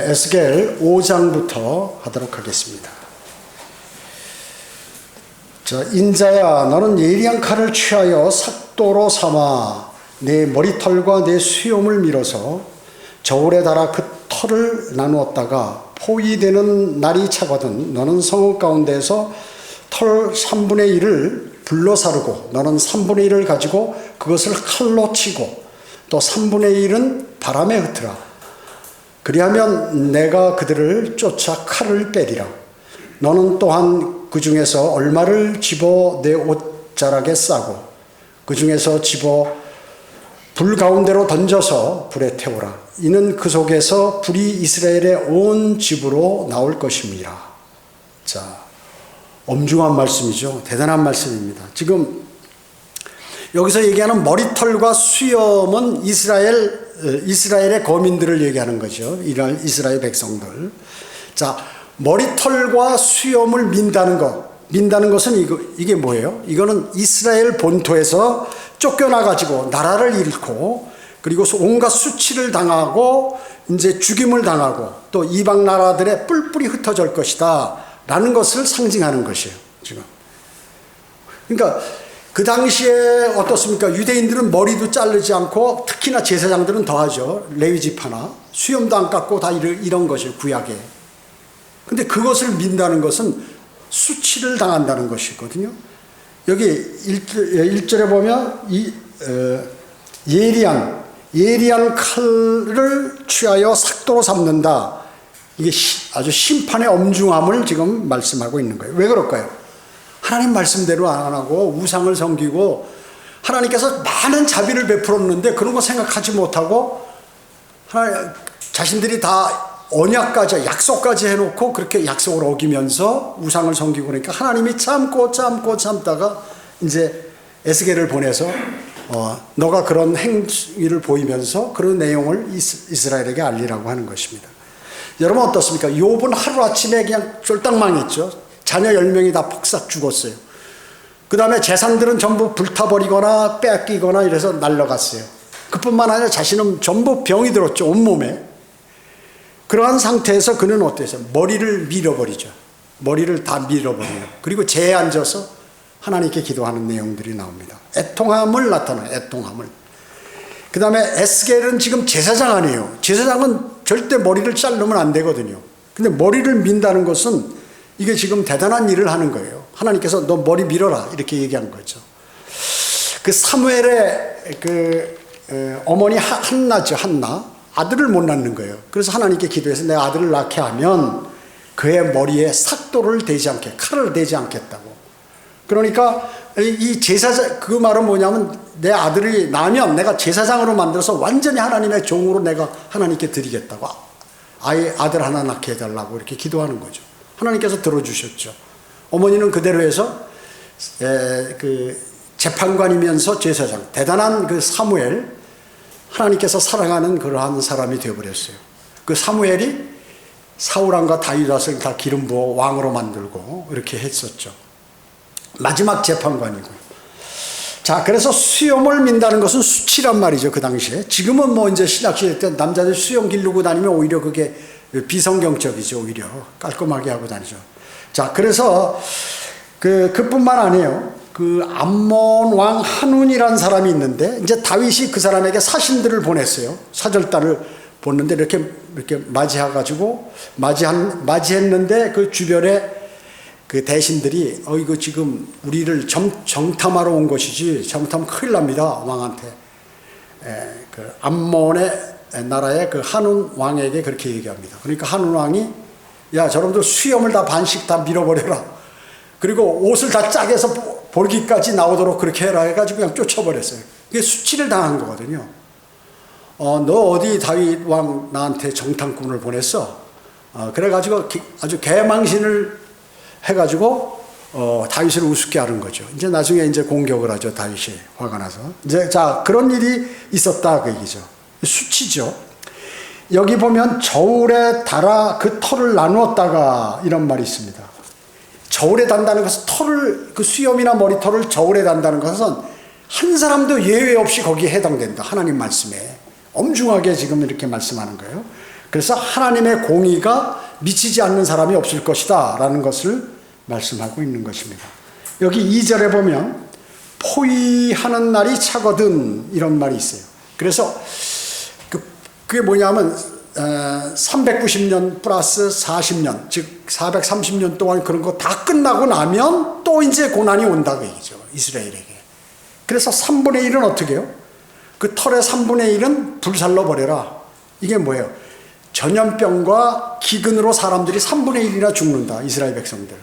에스겔 5장부터 하도록 하겠습니다. 자, 인자야, 너는 예리한 칼을 취하여 삭도로 삼아 내 머리털과 내 수염을 밀어서 저울에 달아 그 털을 나누었다가 포위되는 날이 차거든 너는 성읍 가운데에서 털 3분의 1을 불로 사르고 너는 3분의 1을 가지고 그것을 칼로 치고 또 3분의 1은 바람에 흩으라. 그리하면 내가 그들을 쫓아 칼을 빼리라. 너는 또한 그 중에서 얼마를 집어 내 옷자락에 싸고 그 중에서 집어 불 가운데로 던져서 불에 태우라. 이는 그 속에서 불이 이스라엘의 온 집으로 나올 것입니다. 자, 엄중한 말씀이죠. 대단한 말씀입니다. 지금 여기서 얘기하는 머리털과 수염은 이스라엘의 거민들을 얘기하는 거죠. 이스라엘 백성들. 자, 머리털과 수염을 민다는 것은 이게 뭐예요? 이거는 이스라엘 본토에서 쫓겨나가지고 나라를 잃고 그리고 온갖 수치를 당하고 이제 죽임을 당하고 또 이방 나라들의 뿔뿔이 흩어질 것이다 라는 것을 상징하는 것이에요. 지금. 그러니까 그 당시에 어떻습니까? 유대인들은 머리도 자르지 않고 특히나 제사장들은 더하죠. 레위 지파나 수염도 안 깎고 다 이런 것이에요. 구약에. 근데 그것을 민다는 것은 수치를 당한다는 것이거든요. 여기 1절에 보면 예리한 칼을 취하여 삭도로 삼는다. 이게 아주 심판의 엄중함을 지금 말씀하고 있는 거예요. 왜 그럴까요? 하나님 말씀대로 안 하고 우상을 섬기고 하나님께서 많은 자비를 베풀었는데 그런 거 생각하지 못하고 자신들이 다 언약까지 약속까지 해놓고 그렇게 약속을 어기면서 우상을 섬기고 그러니까 하나님이 참다가 이제 에스겔을 보내서 너가 그런 행위를 보이면서 그런 내용을 이스라엘에게 알리라고 하는 것입니다. 여러분 어떻습니까? 욥은 하루아침에 그냥 쫄딱 망했죠. 자녀 10명이 다 폭삭 죽었어요. 그 다음에 재산들은 전부 불타버리거나 뺏기거나 이래서 날라갔어요. 그뿐만 아니라 자신은 전부 병이 들었죠. 온몸에. 그러한 상태에서 그는 어땠어요? 머리를 밀어버리죠. 머리를 다 밀어버려요. 그리고 재에 앉아서 하나님께 기도하는 내용들이 나옵니다. 애통함을 나타내요. 애통함을. 그 다음에 에스겔은 지금 제사장 아니에요. 제사장은 절대 머리를 자르면 안 되거든요. 근데 머리를 민다는 것은 이게 지금 대단한 일을 하는 거예요. 하나님께서 너 머리 밀어라 이렇게 얘기한 거죠. 그 사무엘의 어머니 한나 아들을 못 낳는 거예요. 그래서 하나님께 기도해서 내가 아들을 낳게 하면 그의 머리에 삭도를 대지 않게 칼을 대지 않겠다고. 그러니까 이 제사장 그 말은 뭐냐면 내 아들이 나면 내가 제사장으로 만들어서 완전히 하나님의 종으로 내가 하나님께 드리겠다고. 아예 아들 하나 낳게 해달라고 이렇게 기도하는 거죠. 하나님께서 들어주셨죠. 어머니는 그대로 해서 그 재판관이면서 제사장 대단한 그 사무엘 하나님께서 사랑하는 그러한 사람이 되어버렸어요. 그 사무엘이 사울왕과 다윗왕을 다 기름 부어 왕으로 만들고 이렇게 했었죠. 마지막 재판관이고. 자, 그래서 수염을 민다는 것은 수치란 말이죠. 그 당시에. 지금은 뭐 이제 신학시대 때 남자들 수염 기르고 다니면 오히려 그게 비성경적이죠. 오히려 깔끔하게 하고 다니죠. 자, 그래서 그뿐만 아니에요. 그 암몬 왕 한운이라는 사람이 있는데 이제 다윗이 그 사람에게 사신들을 보냈어요. 사절단을 보냈는데 이렇게 맞이했는데 그 주변에 그 대신들이 이거 지금 우리를 정탐하러 온 것이지 잘못하면 큰일 납니다. 왕한테. 그 암몬의 나라의 그 한운 왕에게 그렇게 얘기합니다. 그러니까 한운 왕이 야, 저놈들 수염을 다 반씩 다 밀어버려라. 그리고 옷을 다 짜게서 볼기까지 나오도록 그렇게 해라 해가지고 그냥 쫓아버렸어요. 이게 수치를 당한 거거든요. 너 어디 다윗 왕 나한테 정탐꾼을 보냈어? 그래가지고 아주 개망신을 해가지고 다윗을 우습게 하는 거죠. 이제 나중에 이제 공격을 하죠. 다윗이 화가 나서. 이제 자, 그런 일이 있었다 그 얘기죠. 수치죠. 여기 보면 저울에 달아 그 털을 나누었다가 이런 말이 있습니다. 저울에 단다는 것은 그 수염이나 머리털을 저울에 단다는 것은 한 사람도 예외 없이 거기에 해당된다. 하나님 말씀에 엄중하게 지금 이렇게 말씀하는 거예요. 그래서 하나님의 공의가 미치지 않는 사람이 없을 것이다 라는 것을 말씀하고 있는 것입니다. 여기 2절에 보면 포위하는 날이 차거든 이런 말이 있어요. 그래서 그게 뭐냐면 390년 플러스 40년 즉 430년 동안 그런 거 다 끝나고 나면 또 이제 고난이 온다고 얘기죠. 이스라엘에게. 그래서 3분의 1은 어떻게 해요? 그 털의 3분의 1은 불살라 버려라. 이게 뭐예요? 전염병과 기근으로 사람들이 3분의 1이나 죽는다. 이스라엘 백성들.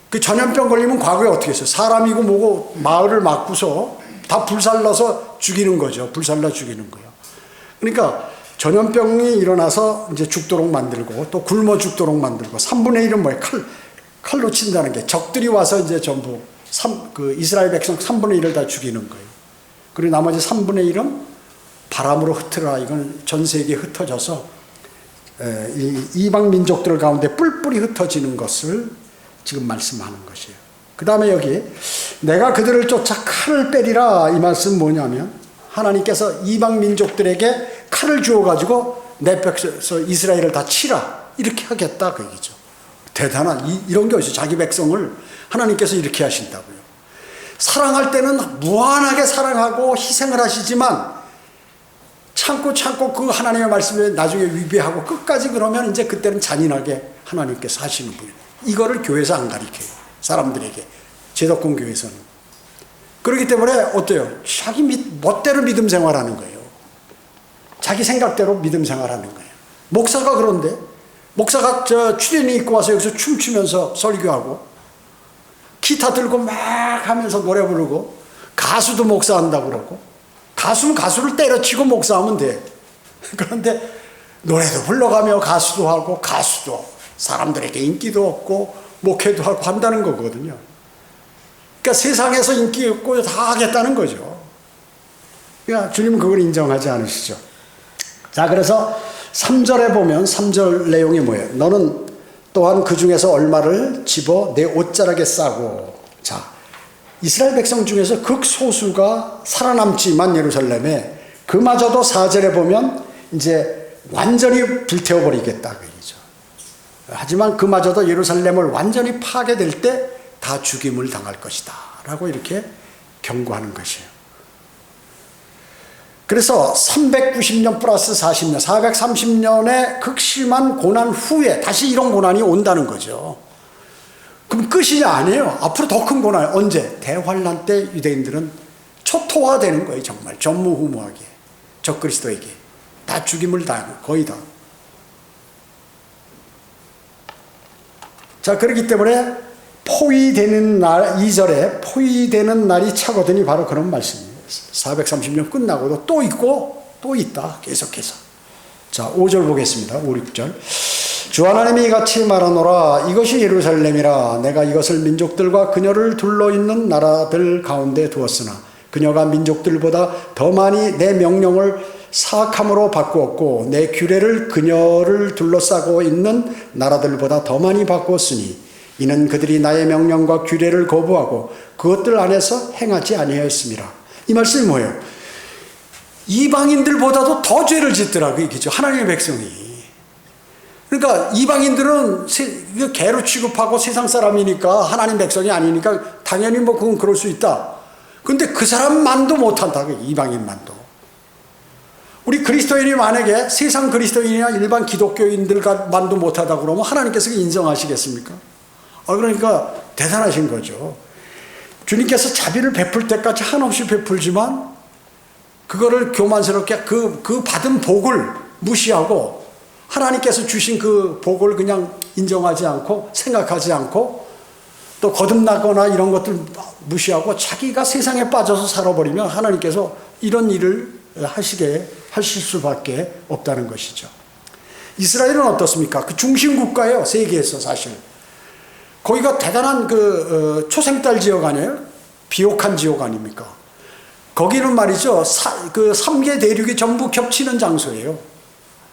그 전염병 걸리면 과거에 어떻게 했어요? 사람이고 뭐고 마을을 막고서 다 불살라서 죽이는 거죠. 불살라 죽이는 거예요. 그러니까 전염병이 일어나서 이제 죽도록 만들고 또 굶어 죽도록 만들고 3분의 1은 뭐예요? 칼로 친다는 게 적들이 와서 이제 전부 그 이스라엘 백성 3분의 1을 다 죽이는 거예요. 그리고 나머지 3분의 1은 바람으로 흩어라. 이건 전 세계에 흩어져서 이방 민족들 가운데 뿔뿔이 흩어지는 것을 지금 말씀하는 것이에요. 그 다음에 여기 내가 그들을 쫓아 칼을 빼리라. 이 말씀 뭐냐면 하나님께서 이방 민족들에게 칼을 주어가지고 내 백성 이스라엘을 다 치라. 이렇게 하겠다 그 얘기죠. 대단한 이런 게 어디서 자기 백성을 하나님께서 이렇게 하신다고요. 사랑할 때는 무한하게 사랑하고 희생을 하시지만 참고 그 하나님의 말씀에 나중에 위배하고 끝까지 그러면 이제 그때는 잔인하게 하나님께서 하시는 분이에요. 이거를 교회에서 안 가르쳐요. 사람들에게. 제독권 교회에서는. 그렇기 때문에 어때요? 자기 멋대로 믿음 생활하는 거예요. 자기 생각대로 믿음 생활하는 거예요. 목사가 그런데 목사가 추리닝 입고 와서 여기서 춤추면서 설교하고 기타 들고 막 하면서 노래 부르고 가수도 목사한다고 그러고 가수는 가수를 때려치고 목사하면 돼. 그런데 노래도 불러가며 가수도 하고 가수도 사람들에게 인기도 얻고 목회도 하고 한다는 거거든요. 그러니까 세상에서 인기 얻고 다 하겠다는 거죠. 그러니까 주님은 그걸 인정하지 않으시죠. 자, 그래서 3절에 보면 3절 내용이 뭐예요? 너는 또한 그 중에서 얼마를 집어 내 옷자락에 싸고. 자, 이스라엘 백성 중에서 극소수가 살아남지만 예루살렘에 그마저도 4절에 보면 이제 완전히 불태워버리겠다 그 얘기죠. 하지만 그마저도 예루살렘을 완전히 파괴될 때 다 죽임을 당할 것이다 라고 이렇게 경고하는 것이에요. 그래서 390년 플러스 40년 430년의 극심한 고난 후에 다시 이런 고난이 온다는 거죠. 그럼 끝이냐? 아니에요. 앞으로 더 큰 고난. 언제? 대환란 때 유대인들은 초토화되는 거예요. 정말 전무후무하게 적그리스도에게 다 죽임을 당하는 거의 다. 자, 그렇기 때문에 포위되는 날 2절에 포위되는 날이 차거든이 바로 그런 말씀이에요. 430년 끝나고도 또 있고 또 있다. 계속해서. 자, 5절 보겠습니다. 5, 6절. 주 하나님이 이같이 말하노라. 이것이 예루살렘이라. 내가 이것을 민족들과 그녀를 둘러있는 나라들 가운데 두었으나 그녀가 민족들보다 더 많이 내 명령을 사악함으로 바꾸었고 내 규례를 그녀를 둘러싸고 있는 나라들보다 더 많이 바꾸었으니 이는 그들이 나의 명령과 규례를 거부하고 그것들 안에서 행하지 아니하였습니다. 이 말씀이 뭐예요? 이방인들보다도 더 죄를 짓더라고요. 얘기죠. 하나님의 백성이. 그러니까 이방인들은 개로 취급하고 세상 사람이니까 하나님 백성이 아니니까 당연히 뭐 그건 그럴 수 있다. 근데 그 사람만도 못한다. 이방인만도. 우리 그리스도인이 만약에 세상 그리스도인이나 일반 기독교인들만도 못하다 그러면 하나님께서 인정하시겠습니까? 그러니까 대단하신 거죠. 주님께서 자비를 베풀 때까지 한없이 베풀지만 그거를 교만스럽게 그 받은 복을 무시하고 하나님께서 주신 그 복을 그냥 인정하지 않고 생각하지 않고 또 거듭나거나 이런 것들 무시하고 자기가 세상에 빠져서 살아버리면 하나님께서 이런 일을 하실 수밖에 없다는 것이죠. 이스라엘은 어떻습니까? 그 중심 국가예요. 세계에서 사실. 거기가 대단한 초생딸 지역 아니에요? 비옥한 지역 아닙니까? 거기는 말이죠. 그 3개 대륙이 전부 겹치는 장소예요.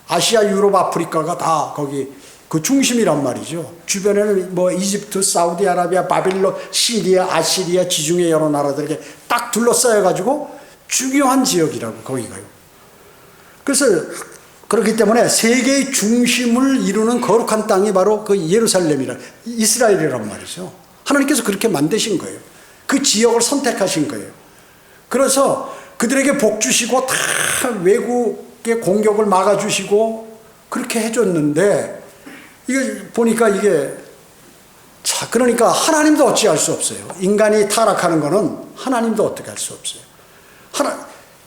아시아, 유럽, 아프리카가 다 거기 그 중심이란 말이죠. 주변에는 뭐 이집트, 사우디아라비아, 바빌론, 시리아, 아시리아, 지중해 여러 나라들에게 딱 둘러싸여가지고 중요한 지역이라고 거기가요. 그래서 그렇기 때문에 세계의 중심을 이루는 거룩한 땅이 바로 그 예루살렘이라, 이스라엘이란 말이죠. 하나님께서 그렇게 만드신 거예요. 그 지역을 선택하신 거예요. 그래서 그들에게 복 주시고 다 외국의 공격을 막아주시고 그렇게 해줬는데, 이게 보니까 이게, 자, 그러니까 하나님도 어찌할 수 없어요. 인간이 타락하는 거는 하나님도 어떻게 할 수 없어요.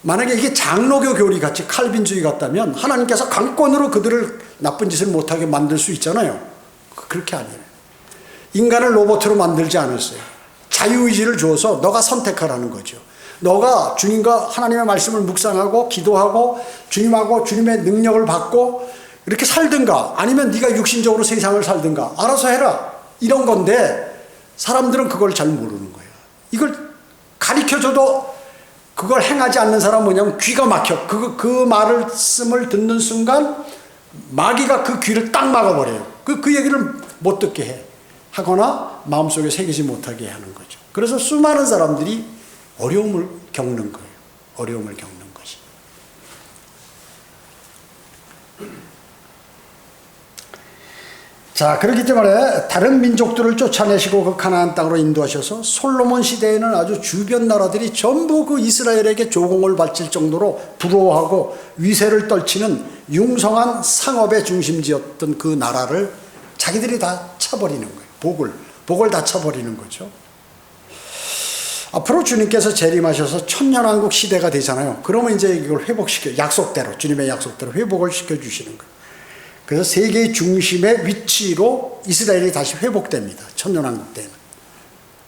만약에 이게 장로교 교리 같이 칼빈주의 같다면 하나님께서 강권으로 그들을 나쁜 짓을 못하게 만들 수 있잖아요. 그렇게 아니에요. 인간을 로봇으로 만들지 않았어요. 자유의지를 주어서 너가 선택하라는 거죠. 너가 주님과 하나님의 말씀을 묵상하고 기도하고 주님하고 주님의 능력을 받고 이렇게 살든가, 아니면 네가 육신적으로 세상을 살든가 알아서 해라, 이런 건데 사람들은 그걸 잘 모르는 거예요. 이걸 가르쳐줘도 그걸 행하지 않는 사람은 뭐냐면 귀가 막혀. 그 말씀을 듣는 순간 마귀가 그 귀를 딱 막아버려요. 그 얘기를 못 듣게 하거나 마음속에 새기지 못하게 하는 거죠. 그래서 수많은 사람들이 어려움을 겪는 거예요. 어려움을 겪는 것이. 자, 그렇기 때문에 다른 민족들을 쫓아내시고 그 가나안 땅으로 인도하셔서 솔로몬 시대에는 아주 주변 나라들이 전부 그 이스라엘에게 조공을 바칠 정도로 부러워하고 위세를 떨치는 융성한 상업의 중심지였던 그 나라를 자기들이 다 쳐버리는 거예요. 복을 다 쳐버리는 거죠. 앞으로 주님께서 재림하셔서 천년왕국 시대가 되잖아요. 그러면 이제 이걸 약속대로, 주님의 약속대로 회복을 시켜주시는 거예요. 그래서 세계의 중심의 위치로 이스라엘이 다시 회복됩니다. 천년왕국 때는.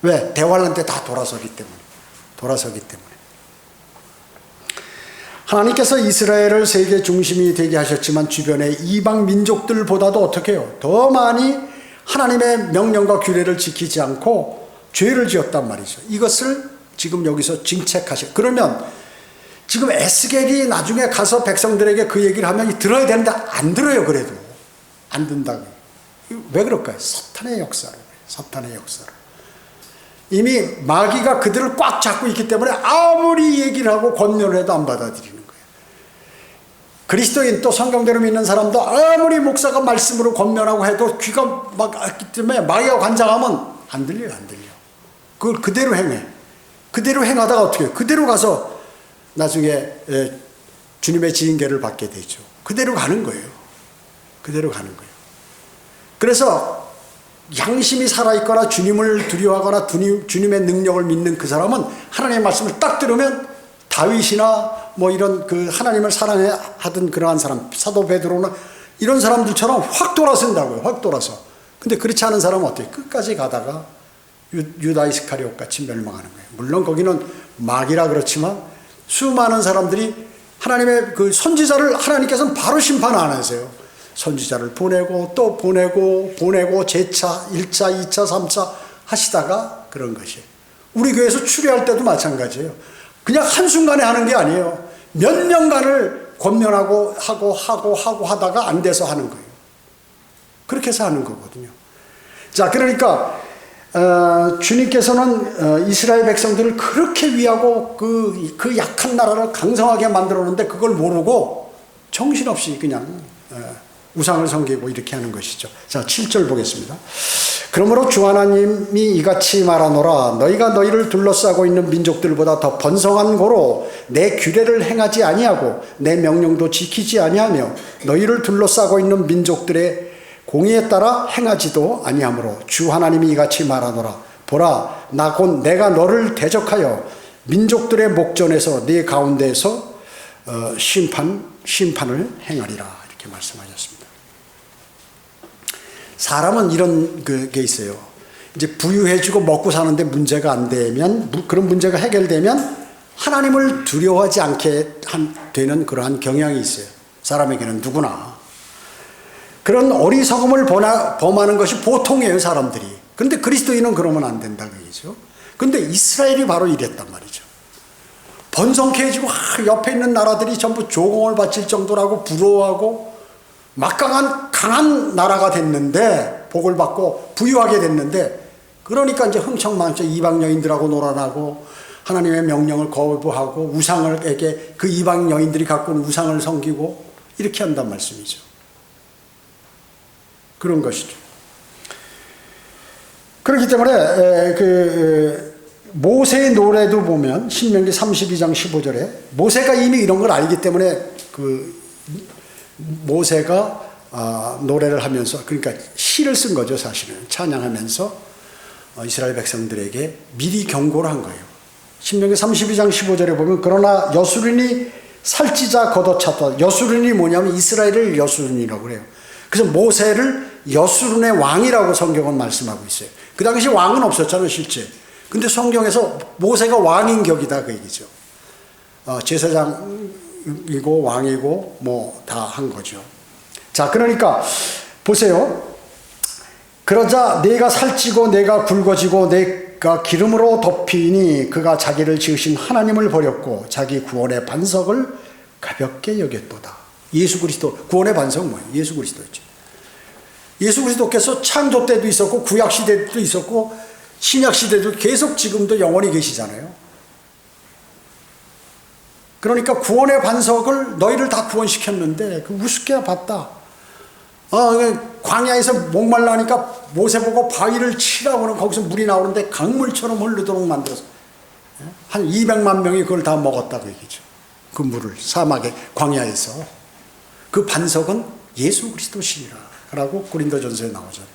왜? 대환란 때 다 돌아서기 때문에. 하나님께서 이스라엘을 세계 중심이 되게 하셨지만 주변의 이방 민족들보다도 어떻게 해요? 더 많이 하나님의 명령과 규례를 지키지 않고 죄를 지었단 말이죠. 이것을 지금 여기서 징책하셔. 그러면 지금 에스겔이 나중에 가서 백성들에게 그 얘기를 하면 들어야 되는데 안 들어요. 그래도 안 듣는다고. 왜 그럴까요? 사탄의 역사로. 이미 마귀가 그들을 꽉 잡고 있기 때문에 아무리 얘기를 하고 권면을 해도 안 받아들이는 거예요. 그리스도인 또 성경대로 믿는 사람도 아무리 목사가 말씀으로 권면하고 해도 귀가 막기 때문에 마귀가 관장하면 안 들려. 그걸 그대로 행해. 그대로 행하다가 어떻게 해요? 그대로 가서 나중에 주님의 지인계를 받게 되죠. 그대로 가는 거예요. 그래서 양심이 살아있거나 주님을 두려워하거나 주님의 능력을 믿는 그 사람은 하나님의 말씀을 딱 들으면 다윗이나 뭐 이런 그 하나님을 사랑하던 그러한 사람, 사도 베드로나 이런 사람들처럼 확 돌아선다고요. 확 돌아서. 근데 그렇지 않은 사람은 어때요? 끝까지 가다가 유다 이스카리옷 같이 멸망하는 거예요. 물론 거기는 마귀라 그렇지만 수많은 사람들이 하나님의 그 선지자를 하나님께서는 바로 심판 안 하세요. 선지자를 보내고 또 보내고 재차 1차 2차 3차 하시다가 그런 것이에요. 우리 교회에서 추례할 때도 마찬가지예요. 그냥 한순간에 하는 게 아니에요. 몇 년간을 권면하고 하고 하다가 안 돼서 하는 거예요. 그렇게 해서 하는 거거든요. 자, 그러니까 주님께서는 이스라엘 백성들을 그렇게 위하고 그 약한 나라를 강성하게 만들었는데 그걸 모르고 정신없이 그냥 우상을 섬기고 이렇게 하는 것이죠. 자, 7절 보겠습니다. 그러므로 주 하나님이 이같이 말하노라. 너희가 너희를 둘러싸고 있는 민족들보다 더 번성한 고로 내 규례를 행하지 아니하고 내 명령도 지키지 아니하며 너희를 둘러싸고 있는 민족들의 공의에 따라 행하지도 아니하므로 주 하나님이 이같이 말하노라. 보라, 나 곧 내가 너를 대적하여 민족들의 목전에서 네 가운데에서 심판을 행하리라. 이렇게 말씀하셨습니다. 사람은 이런 게 있어요. 이제 부유해지고 먹고 사는데 문제가 안 되면, 그런 문제가 해결되면 하나님을 두려워하지 않게 되는 그러한 경향이 있어요. 사람에게는 누구나. 그런 어리석음을 범하는 것이 보통이에요, 사람들이. 그런데 그리스도인은 그러면 안 된다, 그얘기죠. 그런데 이스라엘이 바로 이랬단 말이죠. 번성해지고 옆에 있는 나라들이 전부 조공을 바칠 정도라고 부러워하고 막강한 강한 나라가 됐는데, 복을 받고 부유하게 됐는데, 그러니까 이제 흥청망청 이방 여인들하고 놀아나고 하나님의 명령을 거부하고 우상을에게 그 이방 여인들이 갖고 온 우상을 섬기고 이렇게 한단 말씀이죠. 그런 것이죠. 그렇기 때문에 모세의 노래도 보면 신명기 32장 15절에 모세가 이미 이런 걸 알기 때문에 모세가 노래를 하면서, 그러니까 시를 쓴 거죠. 사실은 찬양하면서 이스라엘 백성들에게 미리 경고를 한 거예요. 신명기 32장 15절에 보면 그러나 여수론이 살찌자 걷어찼다. 여수론이 뭐냐면 이스라엘을 여수론이라고 그래요. 그래서 모세를 여수론의 왕이라고 성경은 말씀하고 있어요. 그 당시 왕은 없었잖아요, 실제. 근데 성경에서 모세가 왕인 격이다, 그 얘기죠. 제사장이고 왕이고 뭐 다 한 거죠. 자, 그러니까 보세요. 그러자 내가 살찌고 내가 굵어지고 내가 기름으로 덮이니 그가 자기를 지으신 하나님을 버렸고 자기 구원의 반석을 가볍게 여겼도다. 예수 그리스도, 구원의 반석은 뭐예요? 예수 그리스도였죠. 예수 그리스도께서 창조 때도 있었고 구약 시대도 있었고 신약 시대도 계속 지금도 영원히 계시잖아요. 그러니까 구원의 반석을 너희를 다 구원시켰는데 그 우습게 봤다. 광야에서 목말라니까 모세 보고 바위를 치라고는 거기서 물이 나오는데 강물처럼 흐르도록 만들어서 한 200만 명이 그걸 다 먹었다고 얘기죠. 그 물을 사막의 광야에서. 그 반석은 예수 그리스도시니라 라고 고린도전서에 나오잖아요.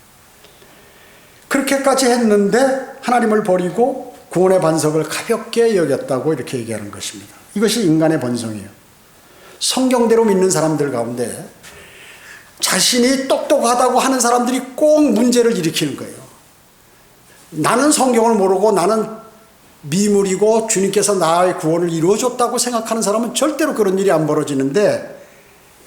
그렇게까지 했는데 하나님을 버리고 구원의 반석을 가볍게 여겼다고 이렇게 얘기하는 것입니다. 이것이 인간의 본성이에요. 성경대로 믿는 사람들 가운데 자신이 똑똑하다고 하는 사람들이 꼭 문제를 일으키는 거예요. 나는 성경을 모르고 나는 미물이고 주님께서 나의 구원을 이루어줬다고 생각하는 사람은 절대로 그런 일이 안 벌어지는데,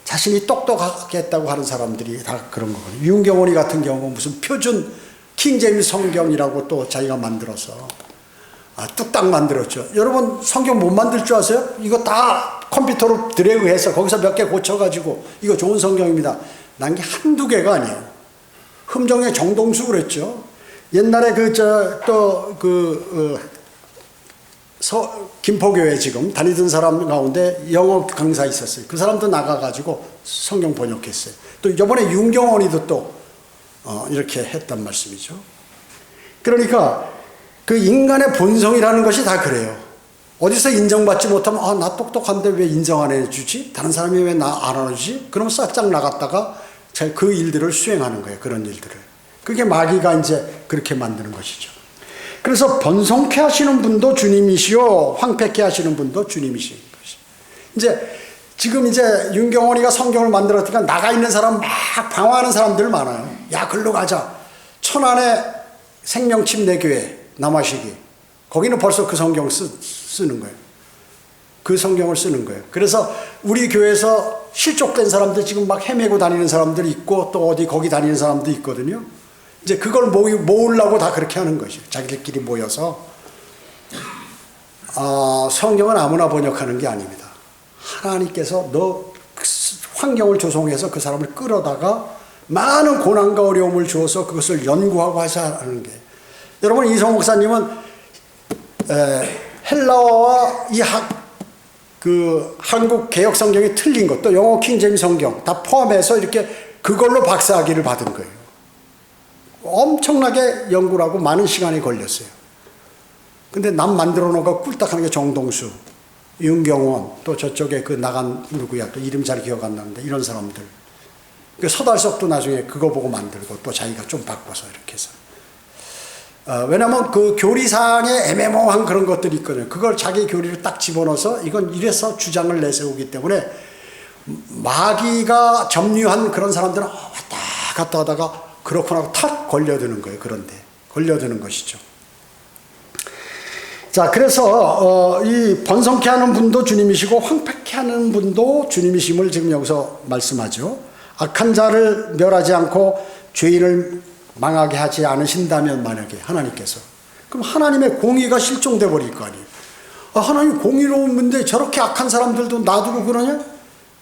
자신이 똑똑하겠다고 하는 사람들이 다 그런 거거든요. 윤경원이 같은 경우는 무슨 표준 킹제임스 성경이라고 또 자기가 만들어서 뚝딱 만들었죠. 여러분 성경 못 만들 줄 아세요? 이거 다 컴퓨터로 드래그해서 거기서 몇 개 고쳐가지고 이거 좋은 성경입니다. 난 게 한두 개가 아니에요. 흠정의 정동수 그랬죠. 옛날에 김포교회 지금 다니던 사람 가운데 영어 강사 있었어요. 그 사람도 나가가지고 성경 번역했어요. 또 이번에 윤경원이도 또 이렇게 했단 말씀이죠. 그러니까 그 인간의 본성이라는 것이 다 그래요. 어디서 인정받지 못하면 나 똑똑한데 왜 인정 안 해주지? 다른 사람이 왜 나 안 알아주지? 그러면 싹짝 나갔다가 그 일들을 수행하는 거예요. 그런 일들을. 그게 마귀가 이제 그렇게 만드는 것이죠. 그래서 번성케 하시는 분도 주님이시요 황폐케 하시는 분도 주님이신 것이. 지금 윤경원이가 성경을 만들었으니까 나가 있는 사람 막 방황하는 사람들 많아요. 야, 글로 가자. 천안의 생명침례교회 남아시기. 거기는 벌써 그 성경 쓰는 거예요. 그 성경을 쓰는 거예요. 그래서 우리 교회에서 실족된 사람들 지금 막 헤매고 다니는 사람들이 있고 또 어디 거기 다니는 사람도 있거든요. 그걸 모으려고 다 그렇게 하는 것이에요. 자기들끼리 모여서. 성경은 아무나 번역하는 게 아닙니다. 하나님께서 환경을 조성해서 그 사람을 끌어다가 많은 고난과 어려움을 주어서 그것을 연구하고 하는 게. 여러분, 이성 목사님은 헬라어와 한국 개혁 성경이 틀린 것도 영어 킹제임스 성경 다 포함해서 이렇게 그걸로 박사학위를 받은 거예요. 엄청나게 연구를 하고 많은 시간이 걸렸어요. 근데 남 만들어 놓은 거 꿀딱하는 게 정동수, 윤경원, 또 저쪽에 나간 누구야, 또 이름 잘 기억 안 나는데 이런 사람들. 서달석도 나중에 그거 보고 만들고 또 자기가 좀 바꿔서 이렇게 해서. 왜냐면 그 교리상에 애매모호한 그런 것들이 있거든요. 그걸 자기 교리를 딱 집어넣어서 이건 이래서 주장을 내세우기 때문에 마귀가 점유한 그런 사람들은 왔다 갔다 하다가 그렇구나 하고 탁 걸려드는 거예요. 그런데 걸려드는 것이죠. 자, 그래서 이 번성케 하는 분도 주님이시고 황폐케 하는 분도 주님이심을 지금 여기서 말씀하죠. 악한 자를 멸하지 않고 죄인을 망하게 하지 않으신다면, 만약에 하나님께서, 그럼 하나님의 공의가 실종돼 버릴 거 아니에요. 하나님 공의로운 분인데 저렇게 악한 사람들도 놔두고 그러냐?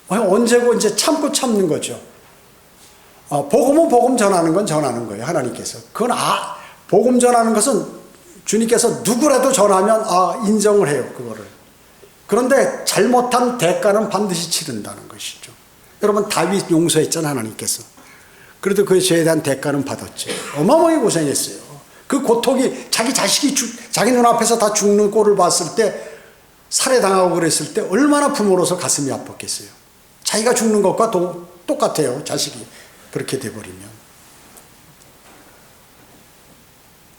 언제고 이제 참고 참는 거죠. 복음은 복음 전하는 건 전하는 거예요. 하나님께서. 그건 복음 전하는 것은 주님께서 누구라도 전하면 인정을 해요. 그거를. 그런데 잘못한 대가는 반드시 치른다는 것이죠. 여러분 다윗 용서했잖아 하나님께서. 그래도 그 죄에 대한 대가는 받았죠. 어마어마하게 고생했어요. 그 고통이 자기 자식이 자기 눈앞에서 다 죽는 꼴을 봤을 때 살해당하고 그랬을 때 얼마나 부모로서 가슴이 아팠겠어요. 자기가 죽는 것과 똑같아요. 자식이 그렇게 돼버리면.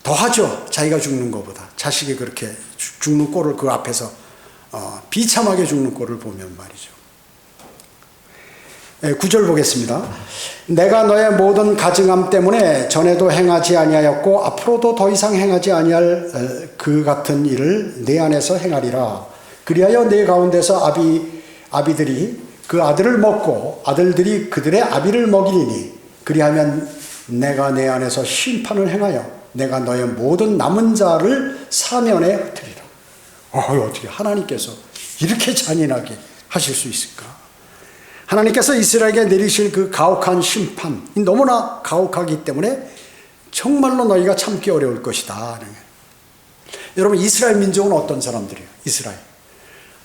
더하죠. 자기가 죽는 것보다. 자식이 그렇게 죽는 꼴을 그 앞에서 비참하게 죽는 꼴을 보면 말이죠. 9절 보겠습니다. 내가 너의 모든 가증함 때문에 전에도 행하지 아니하였고 앞으로도 더 이상 행하지 아니할 그 같은 일을 내 안에서 행하리라. 그리하여 내 가운데서 아비들이 그 아들을 먹고 아들들이 그들의 아비를 먹이리니 그리하면 내가 내 안에서 심판을 행하여 내가 너의 모든 남은 자를 사면에 흩으리라. 어떻게 하나님께서 이렇게 잔인하게 하실 수 있을까? 하나님께서 이스라엘에게 내리실 그 가혹한 심판이 너무나 가혹하기 때문에 정말로 너희가 참기 어려울 것이다. 여러분, 이스라엘 민족은 어떤 사람들이에요? 이스라엘.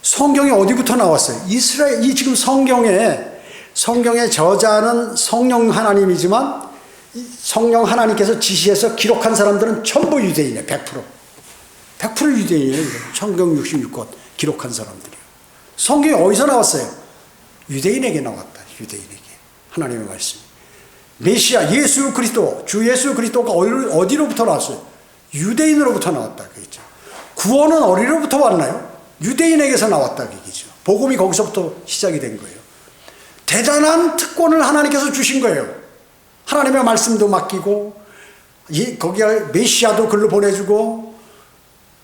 성경이 어디부터 나왔어요? 이스라엘, 이 지금 성경의 저자는 성령 하나님이지만 성령 하나님께서 지시해서 기록한 사람들은 전부 유대인이에요. 100% 유대인이에요. 성경 66권 기록한 사람들이에요. 성경이 어디서 나왔어요? 유대인에게 나왔다. 유대인에게. 하나님의 말씀. 메시아 예수 그리스도, 주 예수 그리스도가 어디로부터 나왔어요? 유대인으로부터 나왔다. 그렇죠. 구원은 어디로부터 왔나요? 유대인에게서 나왔다. 그렇죠. 복음이 거기서부터 시작이 된 거예요. 대단한 특권을 하나님께서 주신 거예요. 하나님의 말씀도 맡기고 거기에 메시아도 글로 보내주고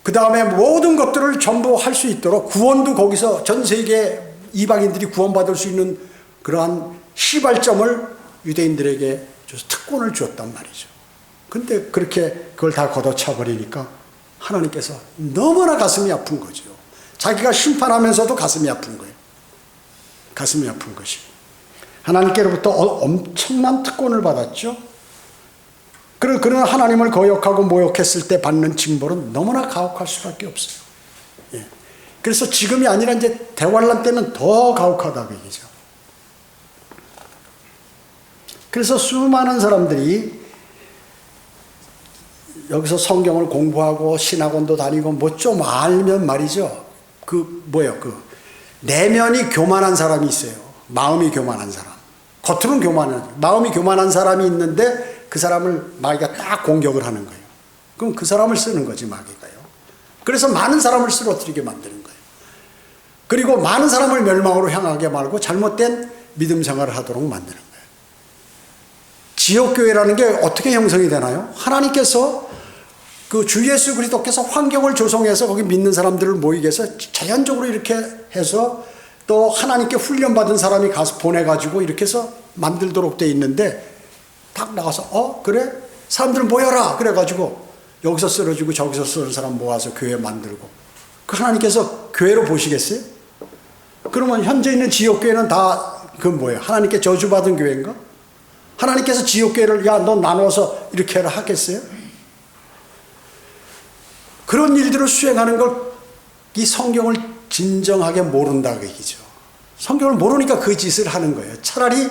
그 다음에 모든 것들을 전부 할 수 있도록 구원도 거기서 전 세계 이방인들이 구원받을 수 있는 그러한 시발점을 유대인들에게 줘서 특권을 주었단 말이죠. 근데 그렇게 그걸 다 걷어차 버리니까 하나님께서 너무나 가슴이 아픈 거죠. 자기가 심판하면서도 가슴이 아픈 거예요. 가슴이 아픈 것이. 하나님께로부터 엄청난 특권을 받았죠. 그런 하나님을 거역하고 모욕했을 때 받는 징벌은 너무나 가혹할 수밖에 없어요. 예. 그래서 지금이 아니라 이제 대환란 때는 더 가혹하다고 얘기죠. 그래서 수많은 사람들이 여기서 성경을 공부하고 신학원도 다니고 뭐 좀 알면 말이죠. 내면이 교만한 사람이 있어요. 마음이 교만한 사람. 겉으로는 교만한, 마음이 교만한 사람이 있는데 그 사람을 마귀가 딱 공격을 하는 거예요. 그럼 그 사람을 쓰는 거지, 마귀가요. 그래서 많은 사람을 쓰러뜨리게 만드는 거예요. 그리고 많은 사람을 멸망으로 향하게 말고 잘못된 믿음 생활을 하도록 만드는 거예요. 지역교회라는 게 어떻게 형성이 되나요? 하나님께서 그 주 예수 그리스도께서 환경을 조성해서 거기 믿는 사람들을 모이게 해서 자연적으로 이렇게 해서 또 하나님께 훈련받은 사람이 가서 보내가지고 이렇게 해서 만들도록 돼 있는데 딱 나가서 그래? 사람들 모여라! 그래가지고 여기서 쓰러지고 저기서 쓰러진 사람 모아서 교회 만들고 그 하나님께서 교회로 보시겠어요? 그러면 현재 있는 지역교회는 다 그건 뭐예요? 하나님께 저주받은 교회인가? 하나님께서 지역교회를 야 너 나눠서 이렇게 해라 하겠어요? 그런 일들을 수행하는 걸 이 성경을 진정하게 모른다 그 얘기죠. 성경을 모르니까 그 짓을 하는 거예요. 차라리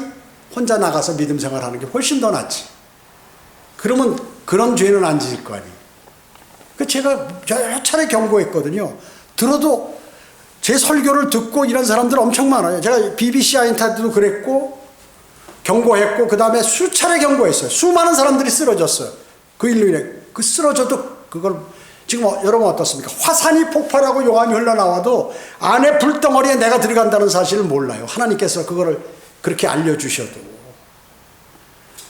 혼자 나가서 믿음 생활하는 게 훨씬 더 낫지. 그러면 그런 죄는 안 지을 거 아니에요. 제가 여러 차례 경고했거든요. 들어도 제 설교를 듣고 이런 사람들 엄청 많아요. 제가 BBC 아인타드도 그랬고 경고했고 그 다음에 수차례 경고했어요. 수많은 사람들이 쓰러졌어요. 그 일로 인해. 그 쓰러져도 그걸 지금 여러분 어떻습니까? 화산이 폭발하고 용암이 흘러나와도 안에 불덩어리에 내가 들어간다는 사실을 몰라요. 하나님께서 그거를 그렇게 알려주셔도.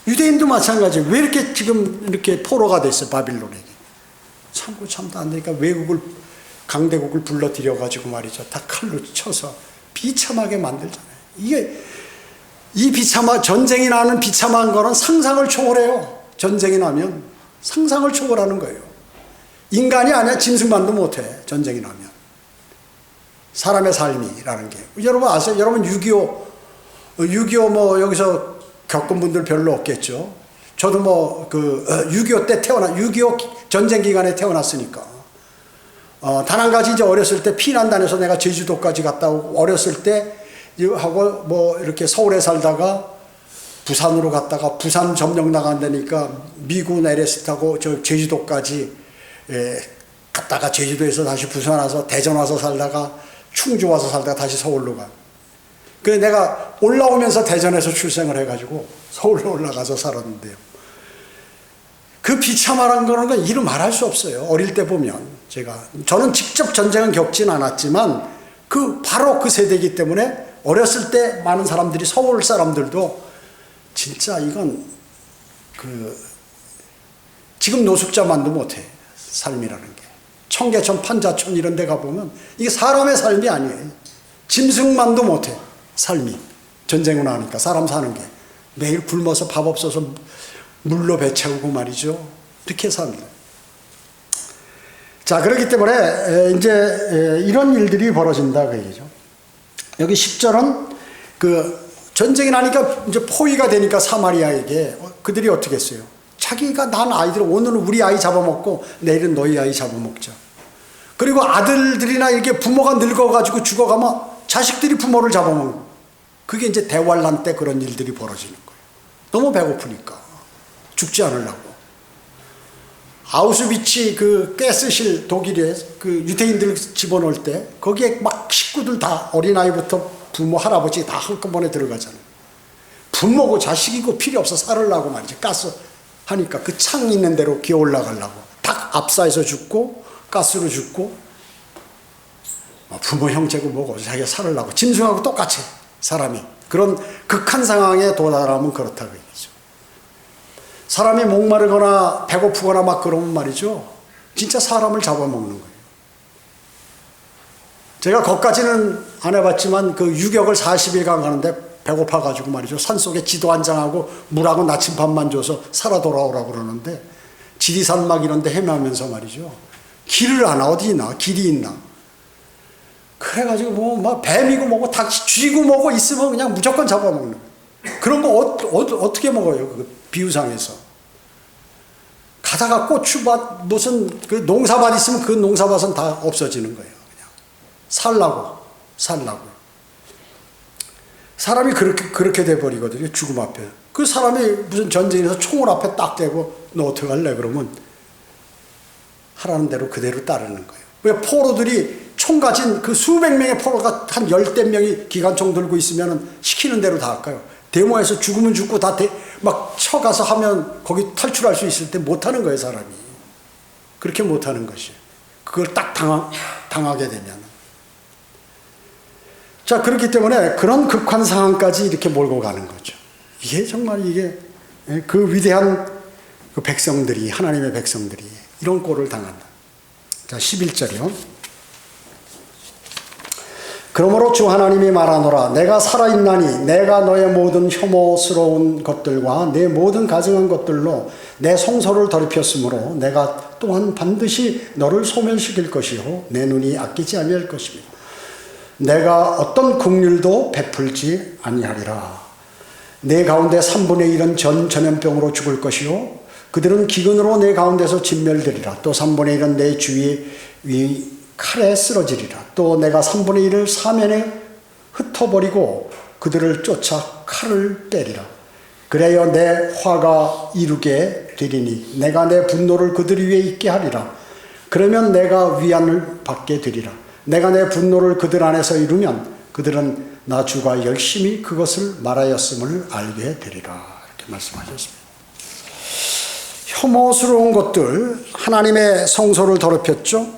유대인도 마찬가지예요. 왜 이렇게 지금 이렇게 포로가 됐어요? 바빌론에게. 참고 참도 안 되니까 강대국을 불러들여가지고 말이죠. 다 칼로 쳐서 비참하게 만들잖아요. 전쟁이 나는 비참한 거는 상상을 초월해요. 전쟁이 나면 상상을 초월하는 거예요. 인간이 아니야 짐승만도 못해. 전쟁이 나면 사람의 삶이라는 게 여러분 아세요? 여러분 6.25 뭐 여기서 겪은 분들 별로 없겠죠. 저도 6.25 때 6.25 전쟁 기간에 태어났으니까 단 한 가지 이제 어렸을 때 피난단에서 내가 제주도까지 갔다 오고 어렸을 때 하고 뭐 이렇게 서울에 살다가 부산으로 갔다가 부산 점령 나간다니까 미군 LS 타고 저 제주도까지 갔다가 제주도에서 다시 부산 와서 대전 와서 살다가 충주 와서 살다가 다시 서울로 가. 그래서 내가 올라오면서 대전에서 출생을 해가지고 서울로 올라가서 살았는데요. 그 비참한 거는 이루 말할 수 없어요. 어릴 때 보면 저는 직접 전쟁은 겪진 않았지만 바로 그 세대이기 때문에 어렸을 때 많은 사람들이 서울 사람들도 진짜 이건 지금 노숙자만도 못해 삶이라는 게. 청계천 판자촌 이런 데 가보면 이게 사람의 삶이 아니에요. 짐승만도 못해 삶이. 전쟁을 하니까 사람 사는 게 매일 굶어서 밥 없어서 물로 배 채우고 말이죠. 이렇게 삽니다. 자, 그렇기 때문에 이제 이런 일들이 벌어진다 그 얘기죠. 여기 10절은 전쟁이 나니까 이제 포위가 되니까 사마리아에게 그들이 어떻게 했어요? 자기가 낳은 아이들, 오늘은 우리 아이 잡아먹고 내일은 너희 아이 잡아먹자. 그리고 아들들이나 이렇게 부모가 늙어가지고 죽어가면 자식들이 부모를 잡아먹는. 그게 이제 대환란 때 그런 일들이 벌어지는 거예요. 너무 배고프니까 죽지 않으려고. 아우슈비츠 가스실 독일에 유태인들 집어넣을 때 거기에 막 식구들 다 어린아이부터 부모 할아버지 다 한꺼번에 들어가잖아요. 부모고 자식이고 필요 없어 살으려고 말이지. 가스 하니까 그 창 있는 대로 기어 올라가려고 딱 압사해서 죽고 가스로 죽고 부모 형제고 뭐고 자기가 살으려고. 짐승하고 똑같이 사람이 그런 극한 상황에 도달하면 그렇다고 얘기죠. 사람이 목마르거나 배고프거나 막 그러면 말이죠. 진짜 사람을 잡아먹는 거예요. 제가 거기까지는 안 해봤지만 유격을 40일간 가는데 배고파가지고 말이죠. 산속에 지도 한 장하고 물하고 나침반만 줘서 살아 돌아오라고 그러는데 지리산 막 이런 데 헤매면서 말이죠. 길을 아나 어디 있나 길이 있나. 그래가지고 막 뱀이고 뭐고 닭 쥐고 뭐고 있으면 그냥 무조건 잡아먹는 거예요. 그런 거 어떻게 먹어요? 비유상에서. 가다가 고추밭 무슨 농사밭 있으면 그 농사밭은 다 없어지는 거예요. 그냥 살라고. 사람이 그렇게 돼버리거든요. 죽음 앞에. 그 사람이 무슨 전쟁에서 총을 앞에 딱 대고 너 어떻게 할래? 그러면 하라는 대로 그대로 따르는 거예요. 왜 포로들이 총 가진 수백 명의 포로가 한 10대 명이 기관총 들고 있으면 시키는 대로 다 할까요? 데모에서 죽으면 죽고 다 막 쳐가서 하면 거기 탈출할 수 있을 때 못하는 거예요, 사람이. 그렇게 못하는 것이. 그걸 딱 당하게 되면. 자, 그렇기 때문에 그런 극한 상황까지 이렇게 몰고 가는 거죠. 이게 정말 그 위대한 백성들이, 하나님의 백성들이 이런 꼴을 당한다. 자, 11절이요. 그러므로 주 하나님이 말하노라. 내가 살아있나니 내가 너의 모든 혐오스러운 것들과 내 모든 가증한 것들로 내 성소를 더럽혔으므로 내가 또한 반드시 너를 소멸시킬 것이요 내 눈이 아끼지 아니할 것입니다. 내가 어떤 긍휼도 베풀지 아니하리라. 내 가운데 3분의 1은 전염병으로 죽을 것이요 그들은 기근으로 내 가운데서 진멸되리라. 또 3분의 1은 내 주위 칼에 쓰러지리라. 또 내가 3분의 1을 사면에 흩어버리고 그들을 쫓아 칼을 빼리라. 그래야 내 화가 이루게 되리니 내가 내 분노를 그들 위에 있게 하리라. 그러면 내가 위안을 받게 되리라. 내가 내 분노를 그들 안에서 이루면 그들은 나 주가 열심히 그것을 말하였음을 알게 되리라. 이렇게 말씀하셨습니다. 혐오스러운 것들, 하나님의 성소를 더럽혔죠.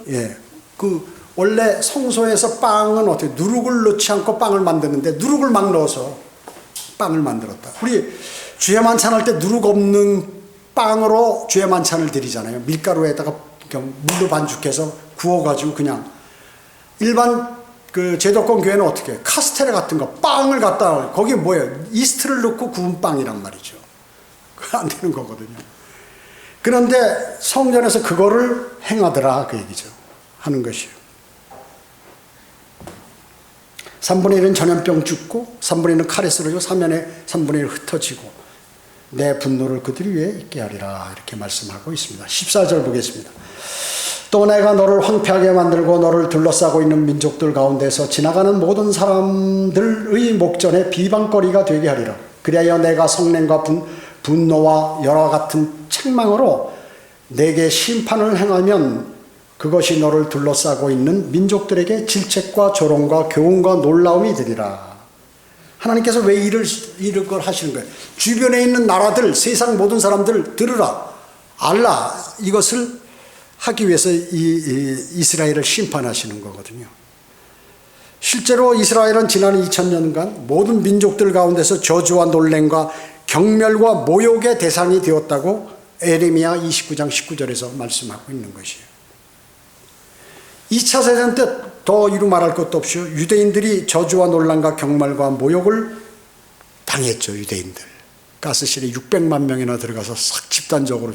원래 성소에서 빵은 어떻게 누룩을 넣지 않고 빵을 만드는데 누룩을 막 넣어서 빵을 만들었다. 우리 주의 만찬할 때 누룩 없는 빵으로 주의 만찬을 드리잖아요. 밀가루에다가 물로 반죽해서 구워가지고 그냥. 일반 제도권 교회는 어떻게 해요? 카스테레 같은 거 빵을 갖다 거기 뭐예요? 이스트를 넣고 구운 빵이란 말이죠. 그거 안 되는 거거든요. 그런데 성전에서 그거를 행하더라 그 얘기죠. 하는 것이요. 3분의 1은 전염병 죽고 3분의 1은 칼에 쓰러지고 사면에 3분의 1 흩어지고 내 분노를 그들 위에 있게 하리라 이렇게 말씀하고 있습니다. 14절 보겠습니다. 또 내가 너를 황폐하게 만들고 너를 둘러싸고 있는 민족들 가운데서 지나가는 모든 사람들의 목전에 비방거리가 되게 하리라. 그리하여 내가 성냄과 분노와 열화 같은 책망으로 내게 심판을 행하면 그것이 너를 둘러싸고 있는 민족들에게 질책과 조롱과 교훈과 놀라움이 되리라. 하나님께서 왜 이런 걸 하시는 거예요? 주변에 있는 나라들, 세상 모든 사람들 들으라, 알라, 이것을 하기 위해서 이스라엘을 심판하시는 거거든요. 실제로 이스라엘은 지난 2000년간 모든 민족들 가운데서 저주와 놀램과 경멸과 모욕의 대상이 되었다고 에레미야 29장 19절에서 말씀하고 있는 것이에요. 2차 세전 때 더 이루 말할 것도 없이 유대인들이 저주와 논란과 경멸과 모욕을 당했죠. 유대인들 가스실에 600만 명이나 들어가서 싹 집단적으로,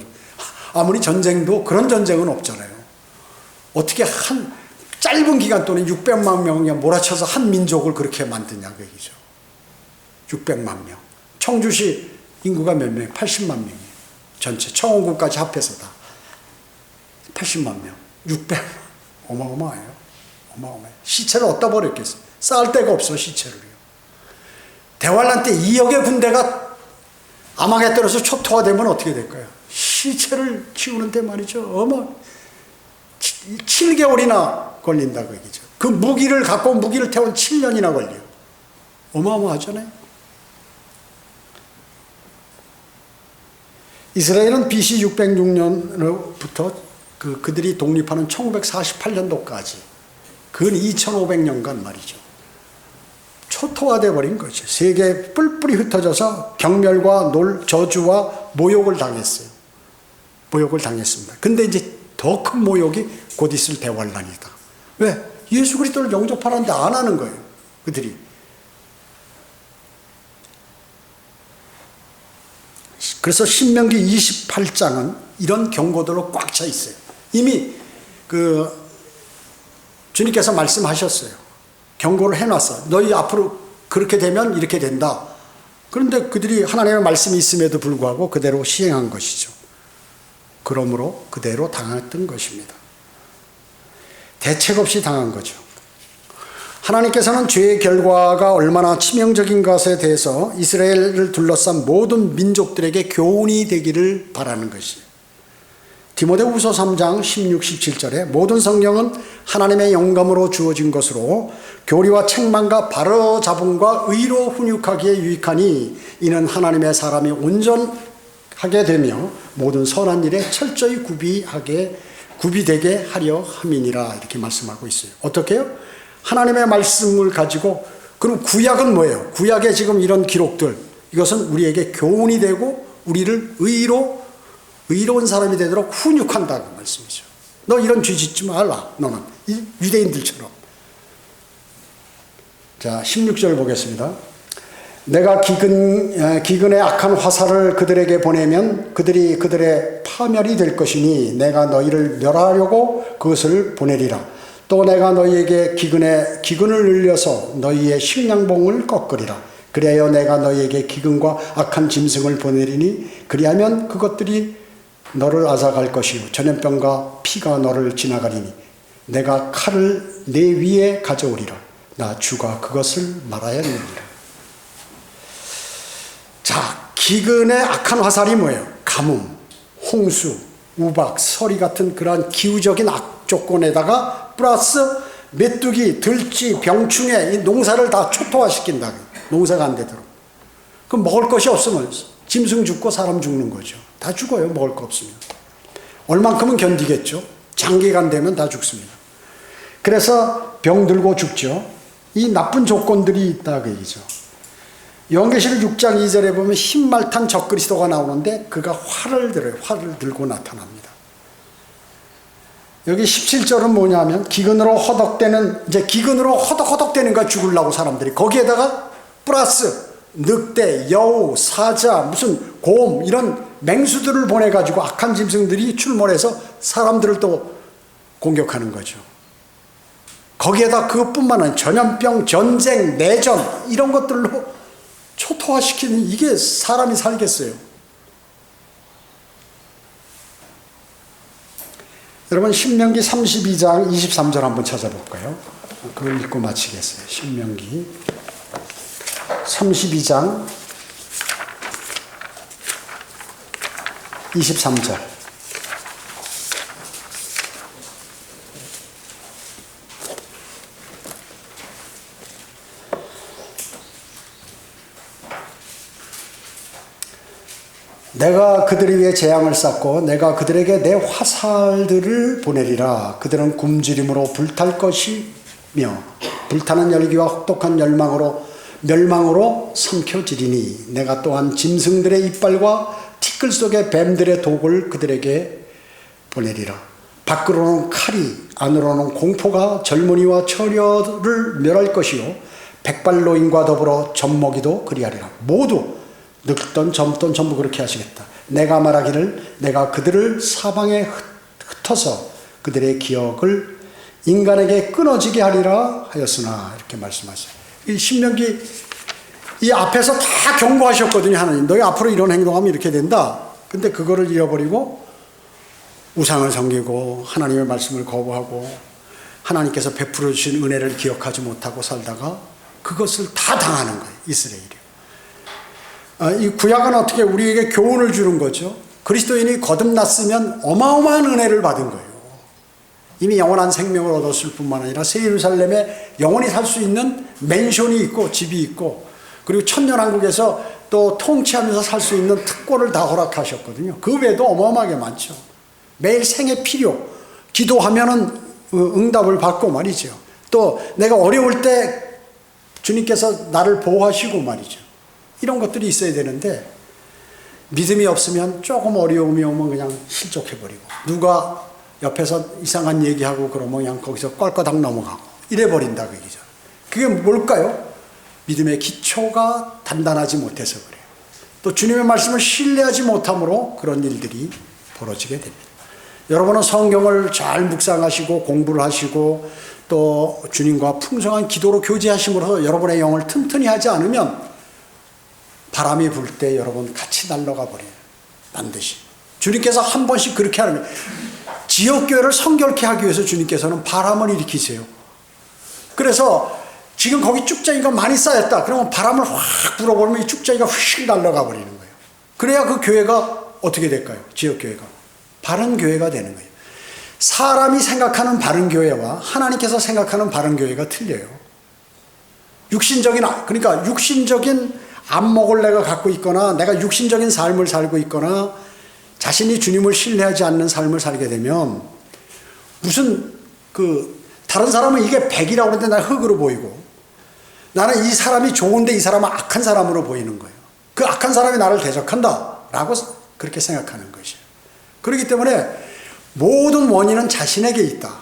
아무리 전쟁도 그런 전쟁은 없잖아요. 어떻게 한 짧은 기간 동안 600만 명이 몰아쳐서 한 민족을 그렇게 만드냐 그 얘기죠. 600만 명. 청주시 인구가 몇 명이에요? 80만 명이에요. 전체 청원군까지 합해서 다 80만 명. 600만. 어마어마해요. 어마어마해요. 시체를 어디다 버렸겠어요? 쌓을 데가 없어 시체를요. 대환란 때 2억의 군대가 암흑에 떨어서 초토화되면 어떻게 될까요? 시체를 키우는데 말이죠. 7개월이나 걸린다고 얘기죠. 그 무기를 갖고 무기를 태운 7년이나 걸려요. 어마어마하잖아요. 이스라엘은 BC 606년부터 그들이 독립하는 1948년도까지 근 2500년간 말이죠. 초토화돼 버린 거죠. 세계에 뿔뿔이 흩어져서 경멸과 저주와 모욕을 당했어요. 모욕을 당했습니다. 근데 이제 더 큰 모욕이 곧 있을 대환란이다. 왜? 예수 그리스도를 영접하는데 안 하는 거예요. 그들이. 그래서 신명기 28장은 이런 경고들로 꽉 차 있어요. 이미 주님께서 말씀하셨어요. 경고를 해놨어. 너희 앞으로 그렇게 되면 이렇게 된다. 그런데 그들이 하나님의 말씀이 있음에도 불구하고 그대로 시행한 것이죠. 그러므로 그대로 당했던 것입니다. 대책 없이 당한 거죠. 하나님께서는 죄의 결과가 얼마나 치명적인 것에 대해서 이스라엘을 둘러싼 모든 민족들에게 교훈이 되기를 바라는 것이에요. 디모데후서 3장 16, 17절에 모든 성경은 하나님의 영감으로 주어진 것으로 교리와 책망과 바로잡음과 의로 훈육하기에 유익하니 이는 하나님의 사람이 온전하게 되며 모든 선한 일에 철저히 구비되게 하려 함이니라 이렇게 말씀하고 있어요. 어떻게 해요? 하나님의 말씀을 가지고, 그럼 구약은 뭐예요? 구약의 지금 이런 기록들, 이것은 우리에게 교훈이 되고 우리를 의로운 사람이 되도록 훈육한다는 말씀이죠. 너 이런 죄 짓지 말라. 너는 유대인들처럼. 자, 16절 보겠습니다. 내가 기근의 악한 화살을 그들에게 보내면 그들이 그들의 파멸이 될 것이니 내가 너희를 멸하려고 그것을 보내리라. 또 내가 너희에게 기근을 늘려서 너희의 식량봉을 꺾으리라. 그래야 내가 너희에게 기근과 악한 짐승을 보내리니 그리하면 그것들이 너를 앗아갈 것이요 전염병과 피가 너를 지나가리니 내가 칼을 내 위에 가져오리라. 나 주가 그것을 말하였느니라. 자, 기근의 악한 화살이 뭐예요? 가뭄, 홍수, 우박, 서리 같은 그러한 기후적인 악조건에다가 플러스 메뚜기, 들쥐, 병충해 이 농사를 다 초토화시킨다. 농사가 안 되도록. 그럼 먹을 것이 없으면 짐승 죽고 사람 죽는 거죠. 다 죽어요. 먹을 거 없으면. 얼만큼은 견디겠죠. 장기간 되면 다 죽습니다. 그래서 병들고 죽죠. 이 나쁜 조건들이 있다 그 얘기죠. 요한계시록 6장 2절에 보면 흰말 탄 적그리스도가 나오는데 그가 활을 들어요. 활을 들고 나타납니다. 여기 17절은 뭐냐면 기근으로 허덕허덕대는 거야. 죽으려고 사람들이. 거기에다가 플러스 늑대, 여우, 사자, 무슨 곰 이런 맹수들을 보내가지고 악한 짐승들이 출몰해서 사람들을 또 공격하는 거죠. 거기에다 그것뿐만 아니라 전염병, 전쟁, 내전 이런 것들로 초토화시키는, 이게 사람이 살겠어요. 여러분 신명기 32장 23절 한번 찾아볼까요? 그걸 읽고 마치겠어요. 신명기 32장 23절. 내가 그들을 위해 재앙을 쌓고 내가 그들에게 내 화살들을 보내리라. 그들은 굶주림으로 불탈 것이며 불타는 열기와 혹독한 멸망으로 삼켜지리니 내가 또한 짐승들의 이빨과 티끌 속의 뱀들의 독을 그들에게 보내리라. 밖으로는 칼이 안으로는 공포가 젊은이와 처녀를 멸할 것이요 백발노인과 더불어 젖먹이도 그리하리라. 모두 늙던 젊던 전부 그렇게 하시겠다. 내가 말하기를 내가 그들을 사방에 흩어서 그들의 기억을 인간에게 끊어지게 하리라 하였으나 이렇게 말씀하세요. 이 신명기 이 앞에서 다 경고하셨거든요. 하나님 너희 앞으로 이런 행동하면 이렇게 된다. 근데 그거를 잃어버리고 우상을 섬기고 하나님의 말씀을 거부하고 하나님께서 베풀어 주신 은혜를 기억하지 못하고 살다가 그것을 다 당하는 거예요. 이스라엘이. 이 구약은 어떻게 우리에게 교훈을 주는 거죠. 그리스도인이 거듭났으면 어마어마한 은혜를 받은 거예요. 이미 영원한 생명을 얻었을 뿐만 아니라 새 예루살렘에 영원히 살 수 있는 맨션이 있고 집이 있고 그리고 천년왕국에서 또 통치하면서 살 수 있는 특권을 다 허락하셨거든요. 그 외에도 어마어마하게 많죠. 매일 생애 필요, 기도하면은 응답을 받고 말이죠. 또 내가 어려울 때 주님께서 나를 보호하시고 말이죠. 이런 것들이 있어야 되는데 믿음이 없으면 조금 어려움이 오면 그냥 실족해버리고 누가 옆에서 이상한 얘기하고 그러면 그냥 거기서 껄끄덕 넘어가고 이래버린다 그 얘기죠. 그게 뭘까요? 믿음의 기초가 단단하지 못해서 그래요. 또 주님의 말씀을 신뢰하지 못함으로 그런 일들이 벌어지게 됩니다. 여러분은 성경을 잘 묵상하시고 공부를 하시고 또 주님과 풍성한 기도로 교제하심으로써 여러분의 영을 튼튼히 하지 않으면 바람이 불 때 여러분 같이 날아가 버려요. 반드시. 주님께서 한 번씩 그렇게 하는 거예요. 지역교회를 성결케 하기 위해서 주님께서는 바람을 일으키세요. 그래서 지금 거기 쭉정이가 많이 쌓였다. 그러면 바람을 확 불어버리면 이 쭉정이가 휙 날아가 버리는 거예요. 그래야 그 교회가 어떻게 될까요? 지역교회가. 바른 교회가 되는 거예요. 사람이 생각하는 바른 교회와 하나님께서 생각하는 바른 교회가 틀려요. 그러니까 육신적인 안목을 내가 갖고 있거나 내가 육신적인 삶을 살고 있거나 자신이 주님을 신뢰하지 않는 삶을 살게 되면 무슨 다른 사람은 이게 백이라고 그러는데 난 흙으로 보이고 나는 이 사람이 좋은데 이 사람은 악한 사람으로 보이는 거예요. 그 악한 사람이 나를 대적한다 라고 그렇게 생각하는 것이에요. 그렇기 때문에 모든 원인은 자신에게 있다.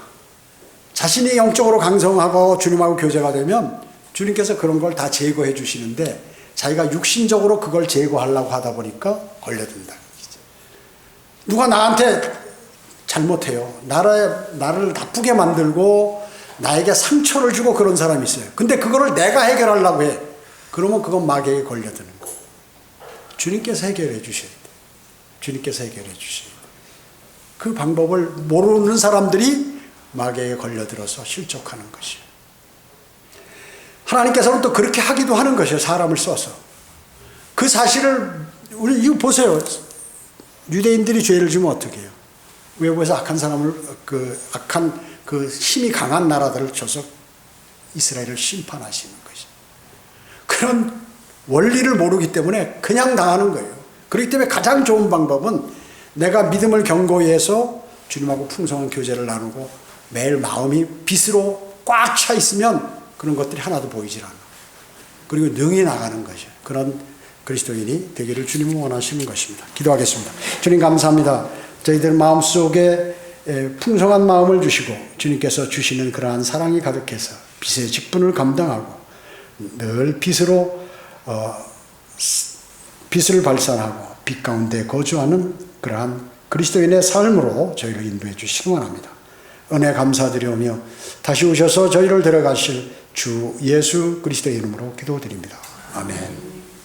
자신이 영적으로 강성하고 주님하고 교제가 되면 주님께서 그런 걸 다 제거해 주시는데 자기가 육신적으로 그걸 제거하려고 하다 보니까 걸려든다. 누가 나한테 잘못해요. 나를 나쁘게 만들고 나에게 상처를 주고 그런 사람이 있어요. 근데 그거를 내가 해결하려고 해. 그러면 그건 마귀에게 걸려드는 거예요. 주님께서 해결해 주셔야 돼요. 주님께서 해결해 주셔야 돼요. 그 방법을 모르는 사람들이 마귀에게 걸려들어서 실족하는 것이에요. 하나님께서는 또 그렇게 하기도 하는 것이에요. 사람을 써서. 그 사실을 우리 이거 보세요. 유대인들이 죄를 지면 어떻게 해요? 외부에서 악한 사람을 악한 힘이 강한 나라들을 줘서 이스라엘을 심판하시는 것이죠. 그런 원리를 모르기 때문에 그냥 당하는 거예요. 그렇기 때문에 가장 좋은 방법은 내가 믿음을 견고히 해서 주님하고 풍성한 교제를 나누고 매일 마음이 빛으로 꽉 차 있으면 그런 것들이 하나도 보이질 않아. 그리고 능히 나가는 것이에요. 그런 그리스도인이 되기를 주님은 원하시는 것입니다. 기도하겠습니다. 주님 감사합니다. 저희들 마음속에 풍성한 마음을 주시고 주님께서 주시는 그러한 사랑이 가득해서 빛의 직분을 감당하고 늘 빛을 발산하고 빛 가운데 거주하는 그러한 그리스도인의 삶으로 저희를 인도해 주시기 원합니다. 은혜 감사드리오며 다시 오셔서 저희를 데려가실 주 예수 그리스도의 이름으로 기도드립니다. 아멘.